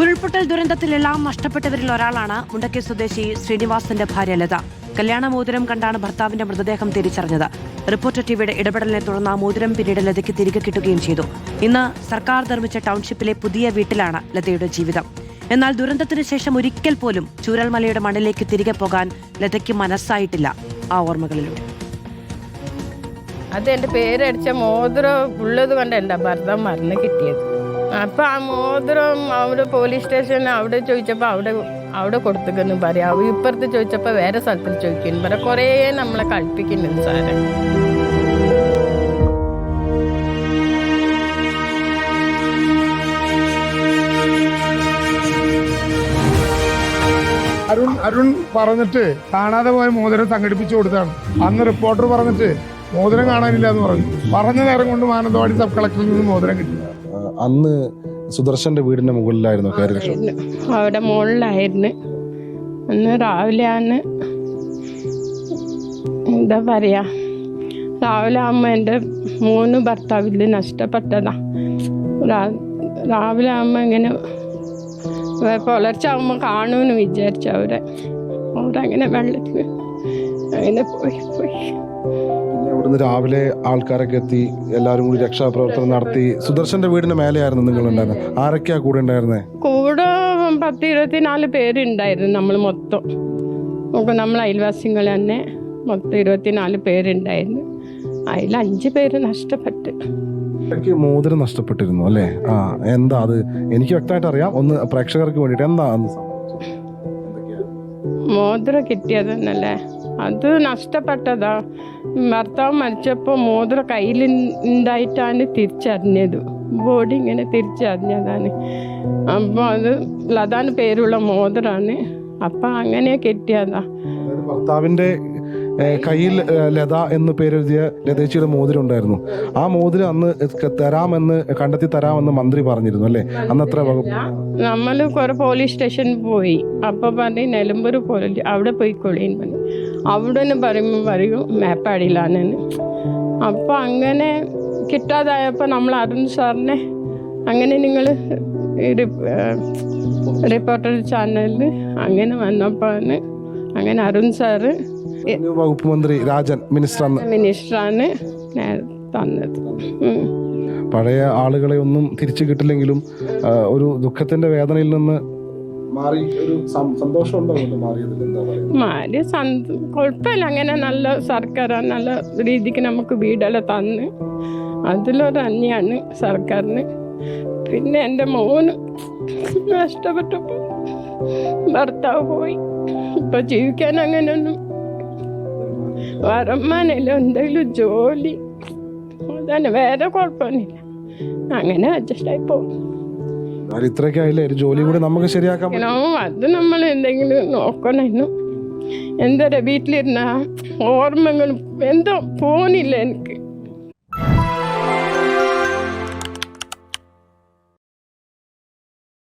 ഉരുൾപൊട്ടൽ ദുരന്തത്തിലെല്ലാം നഷ്ടപ്പെട്ടവരിൽ ഒരാളാണ് മുണ്ടക്കൈ സ്വദേശി ശ്രീനിവാസന്റെ ഭാര്യ ലത. കല്യാണ മോതിരം കണ്ടാണ് ഭർത്താവിന്റെ മൃതദേഹം തിരിച്ചറിഞ്ഞത്. റിപ്പോർട്ടർ ടിവിയുടെ ഇടപെടലിനെ തുടർന്ന് മോതിരം പിന്നീട് ലതയ്ക്ക് തിരികെ കിട്ടുകയും ചെയ്തു. ഇന്ന് സർക്കാർ നിർമ്മിച്ച ടൗൺഷിപ്പിലെ പുതിയ വീട്ടിലാണ് ലതയുടെ ജീവിതം. എന്നാൽ ദുരന്തത്തിന് ശേഷം ഒരിക്കൽ പോലും ചൂരൽമലയുടെ മണ്ണിലേക്ക് തിരികെ പോകാൻ ലതയ്ക്ക് മനസ്സായിട്ടില്ല. ആ ഓർമ്മകളിലൂടെ. അത് എൻ്റെ പേരടിച്ച മോതിരം ഉള്ളത് കൊണ്ട് എൻ്റെ ഭർത്താവ് മറന്ന് കിട്ടിയത്. അപ്പം ആ മോതിരം അവിടെ പോലീസ് സ്റ്റേഷനിൽ അവിടെ ചോദിച്ചപ്പോൾ അവിടെ കൊടുത്തേക്കെന്ന് പറയാം. ഇപ്പുറത്ത് ചോദിച്ചപ്പോൾ വേറെ സ്ഥലത്തിൽ ചോദിക്കുന്നു പറയാം. കുറേ നമ്മളെ കളിപ്പിക്കുന്നുണ്ട് സാറേ. അരുൺ പറഞ്ഞിട്ട് കാണാതെ പോയ മോതിരം സംഘടിപ്പിച്ചു കൊടുത്താണ്. അന്ന് റിപ്പോർട്ടർ പറഞ്ഞിട്ട് മോതിരം കാണാനില്ല എന്ന് പറഞ്ഞ നേരം കൊണ്ട് മാനന്തവാടി സബ് കളക്ടറിൽ നിന്ന് മോതിരം കിട്ടി. അന്ന് സുദർശന്റെ വീടിന്റെ മുകളിലായിരുന്നു അവിടെ മുകളിലായിരുന്നു. അന്ന് രാവിലെയാണ് എന്താ പറയാ, രാവിലെ ആകുമ്പോൾ എൻ്റെ 3 ഭർത്താവിൽ നഷ്ടപ്പെട്ടതാ. രാവിലെ ആകുമ്പോൾ ഇങ്ങനെ പുലർച്ചെ ആകുമ്പോൾ കാണുമെന്ന് വിചാരിച്ചു. അവരങ്ങനെ വെള്ളത്തിൽ അങ്ങനെ പോയി. ഇവിടുന്ന് രാവിലെ ആൾക്കാരൊക്കെ എത്തി, എല്ലാവരും കൂടി രക്ഷാപ്രവർത്തനം നടത്തി. സുദർശന്റെ വീടിന്റെ മേലെയായിരുന്നു നിങ്ങൾ ഉണ്ടായിരുന്നത്. ആരൊക്കെയാ കൂടെ ഉണ്ടായിരുന്നേ? കൂടെ 10-24 പേരുണ്ടായിരുന്നു. നമ്മൾ മൊത്തം നമ്മൾ അയൽവാസികൾ തന്നെ മൊത്തം 24 പേരുണ്ടായിരുന്നു. അതിൽ 5 പേര് നഷ്ടപ്പെട്ടു. മോതിരം നഷ്ടപ്പെട്ടിരുന്നു അല്ലേ? എന്താ അത്? എനിക്ക് വ്യക്തമായിട്ട് അറിയാം. ഒന്ന് പ്രേക്ഷകർക്ക് വേണ്ടിട്ട് എന്താ മോതിരം കിട്ടിയതെന്നല്ലേ? അത് നഷ്ടപ്പെട്ടതാ. ഭർത്താവ് മരിച്ചപ്പോൾ മോതിരം കയ്യിൽ ഉണ്ടായിട്ടാണ് തിരിച്ചറിഞ്ഞത്. ബോഡി ഇങ്ങനെ തിരിച്ചറിഞ്ഞതാണ്. അപ്പോൾ അത് ലതാന് പേരുള്ള മോതിരാണ്. അപ്പം അങ്ങനെ കിട്ടിയതാ. ഭർത്താവിന്റെ കയ്യിൽ ലത എന്ന് പേരെഴുതിയ ലതേച്ചിയുടെ മോതിരം ഉണ്ടായിരുന്നു. ആ മോതിരം അന്ന് കണ്ടെത്തി തരാമെന്ന് മന്ത്രി പറഞ്ഞിരുന്നു അല്ലേ? അന്ന് എത്ര വകുപ്പ്? നമ്മൾ കുറെ പോലീസ് സ്റ്റേഷനിൽ പോയി. അപ്പോൾ പറഞ്ഞ് നിലമ്പൂർ പോലീസ് അവിടെ പോയിക്കൊള്ളിന്ന് പറഞ്ഞു. അവിടെ നിന്ന് പറയും മേപ്പാടിയിലാണെന്ന്. അപ്പോൾ അങ്ങനെ കിട്ടാതായപ്പോൾ നമ്മൾ അരുൺ സാറിനെ അങ്ങനെ നിങ്ങൾ റിപ്പോർട്ടർ ചാനലിൽ അങ്ങനെ വന്നപ്പോൾ അങ്ങനെ അരുൺ സാറ് വകുപ്പ് മന്ത്രി രാജൻ മിനിസ്റ്ററാണ് തന്നത്. പഴയ ആളുകളെ ഒന്നും തിരിച്ചു കിട്ടില്ലെങ്കിലും ഒരു ദുഃഖത്തിന്റെ വേദനയിൽ നിന്ന് മാറി ഒരു സന്തോഷമുണ്ടോ? മാറി കുഴപ്പമില്ല. അങ്ങനെ നല്ല സർക്കാരാണ്, നല്ല രീതിക്ക് നമുക്ക് വീടെല്ലാം തന്ന്. അതിലൊരു അന്യാണ് സർക്കാരിന്. പിന്നെ എൻ്റെ മോന് നഷ്ടപ്പെട്ടപ്പോൾ ഭർത്താവ് പോയി. ഇപ്പൊ ജീവിക്കാൻ അങ്ങനെയൊന്നും വരുമാനമില്ല. എന്തെങ്കിലും ജോലി അതന്നെ, വേറെ കുഴപ്പമൊന്നുമില്ല. അങ്ങനെ അഡ്ജസ്റ്റ് ആയി പോകും. ഇത്രയൊക്കെ ആയില്ലേ, ഒരു ജോലി കൂടി നമുക്ക് ശരിയാക്കാം. അത് നമ്മൾ എന്തെങ്കിലും നോക്കണമായിരുന്നു. എന്താ വീട്ടിലിരുന്ന ഓർമ്മകളും എന്തോ പോണില്ല എനിക്ക്.